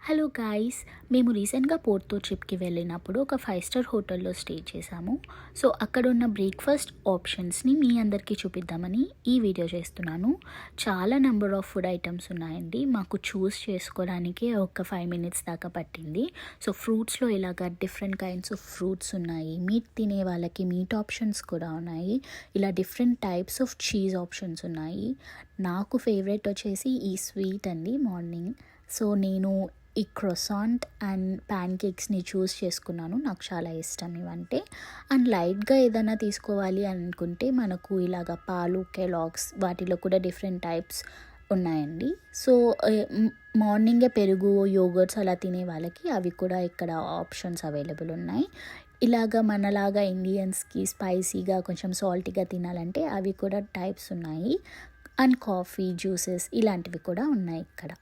Hello guys, మేము రీసెంట్గా పోర్తో ట్రిప్కి వెళ్ళినప్పుడు ఒక 5 స్టార్ హోటల్లో స్టే చేసాము. సో అక్కడ ఉన్న బ్రేక్ఫాస్ట్ ఆప్షన్స్ని మీ అందరికీ చూపిద్దామని ఈ వీడియో చేస్తున్నాను. చాలా నెంబర్ ఆఫ్ ఫుడ్ ఐటమ్స్ ఉన్నాయండి. మాకు చూస్ చేసుకోవడానికి ఒక 5 minutes దాకా పట్టింది. సో ఫ్రూట్స్లో ఇలాగ డిఫరెంట్ కైండ్స్ ఆఫ్ ఫ్రూట్స్ ఉన్నాయి. మీట్ తినే వాళ్ళకి మీట్ ఆప్షన్స్ కూడా ఉన్నాయి. ఇలా different types of cheese options ఉన్నాయి. నాకు ఫేవరెట్ వచ్చేసి ఈ స్వీట్ అండి మార్నింగ్. సో నేను ఈ క్రొసాంట్ అండ్ ప్యాన్ కేక్స్ని చూస్ చేసుకున్నాను. నాకు చాలా ఇష్టం ఇవంటే. అండ్ లైట్గా ఏదైనా తీసుకోవాలి అనుకుంటే మనకు ఇలాగ పాలు, కెలాగ్స్ వాటిలో కూడా డిఫరెంట్ టైప్స్ ఉన్నాయండి. సో మార్నింగే పెరుగు, యోగర్ట్స్ అలా తినే వాళ్ళకి అవి కూడా ఇక్కడ ఆప్షన్స్ అవైలబుల్ ఉన్నాయి. ఇలాగ మనలాగా ఇండియన్స్కి స్పైసీగా కొంచెం సాల్టీగా తినాలంటే అవి కూడా టైప్స్ ఉన్నాయి. అండ్ కాఫీ, జ్యూసెస్ ఇలాంటివి కూడా ఉన్నాయి ఇక్కడ.